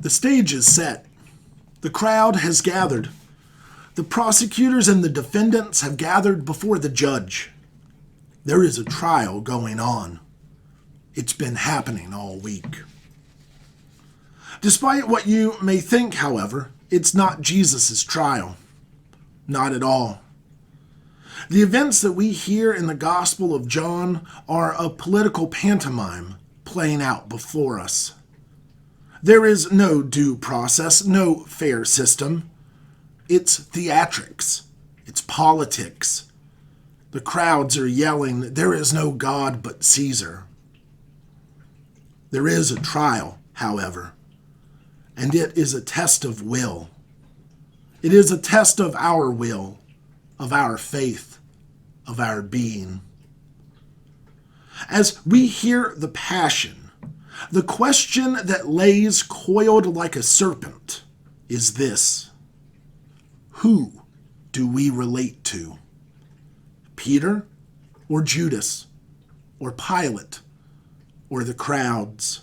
The stage is set. The crowd has gathered. The prosecutors and the defendants have gathered before the judge. There is a trial going on. It's been happening all week. Despite what you may think, however, it's not Jesus' trial. Not at all. The events that we hear in the Gospel of John are a political pantomime playing out before us. There is no due process, no fair system. It's theatrics. It's politics. The crowds are yelling, "There is no God but Caesar." There is a trial, however, and it is a test of will. It is a test of our will, of our faith, of our being. As we hear the Passion, the question that lays coiled like a serpent is this: who do we relate to? Peter or Judas or Pilate or the crowds?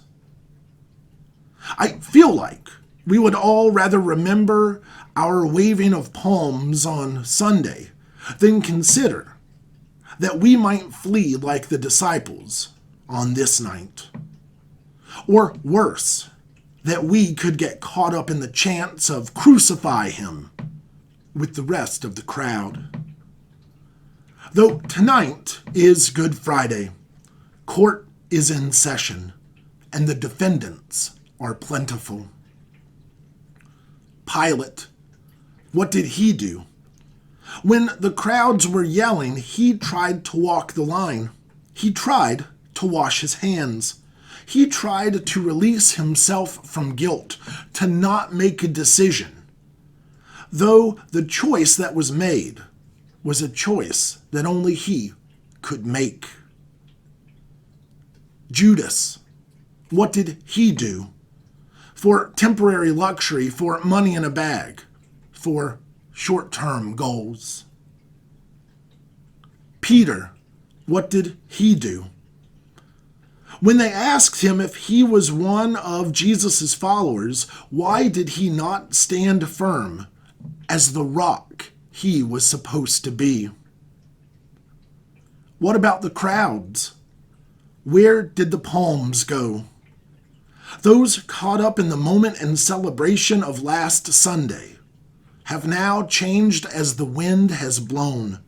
I feel like we would all rather remember our waving of palms on Sunday than consider that we might flee like the disciples on this night. Or worse, that we could get caught up in the chants of "Crucify him" with the rest of the crowd. Though tonight is Good Friday, court is in session, and the defendants are plentiful. Pilate, what did he do? When the crowds were yelling, he tried to walk the line. He tried to wash his hands. He tried to release himself from guilt, to not make a decision, though the choice that was made was a choice that only he could make. Judas, what did he do? For temporary luxury, for money in a bag, for short-term goals. Peter, what did he do? When they asked him if he was one of Jesus' followers, why did he not stand firm as the rock he was supposed to be? What about the crowds? Where did the palms go? Those caught up in the moment and celebration of last Sunday have now changed as the wind has blown,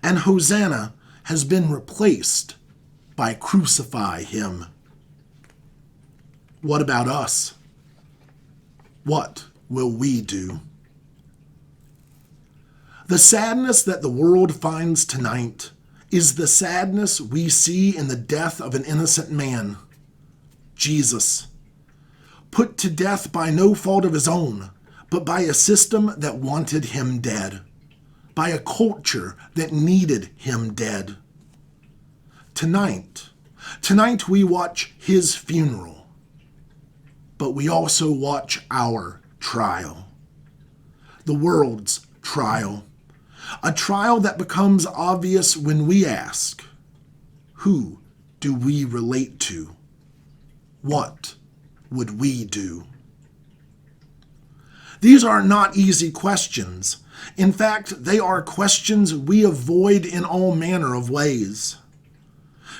and Hosanna has been replaced by "Crucify him." What about us? What will we do? The sadness that the world finds tonight is the sadness we see in the death of an innocent man, Jesus, put to death by no fault of his own, but by a system that wanted him dead, by a culture that needed him dead. Tonight we watch his funeral, but we also watch our trial, the world's trial, a trial that becomes obvious when we ask, who do we relate to? What would we do? These are not easy questions. In fact, they are questions we avoid in all manner of ways.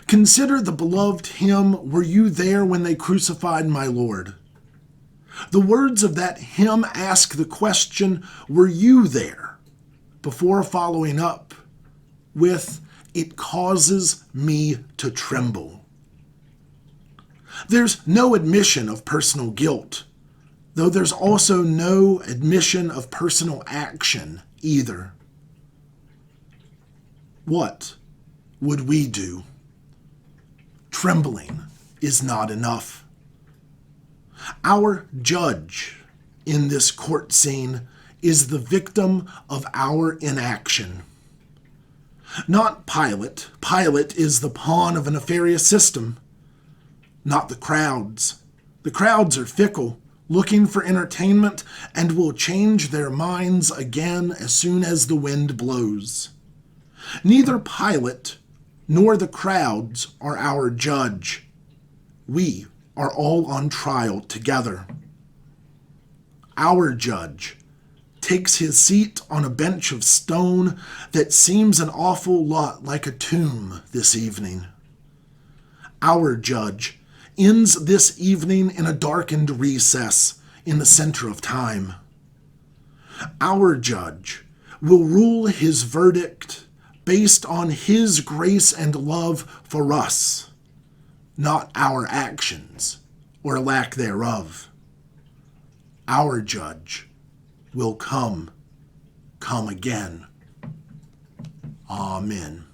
Consider the beloved hymn, "Were you there when they crucified my Lord?" The words of that hymn ask the question, were you there? Before following up with, "It causes me to tremble." There's no admission of personal guilt, though there's also no admission of personal action either. What would we do? Trembling is not enough. Our judge in this court scene is the victim of our inaction. Not Pilate. Pilate is the pawn of a nefarious system. Not the crowds. The crowds are fickle, looking for entertainment, and will change their minds again as soon as the wind blows. Neither Pilate nor the crowds are our judge. We are all on trial together. Our judge takes his seat on a bench of stone that seems an awful lot like a tomb this evening. Our judge ends this evening in a darkened recess in the center of time. Our judge will rule his verdict based on his grace and love for us, not our actions or lack thereof. Our judge will come again. Amen.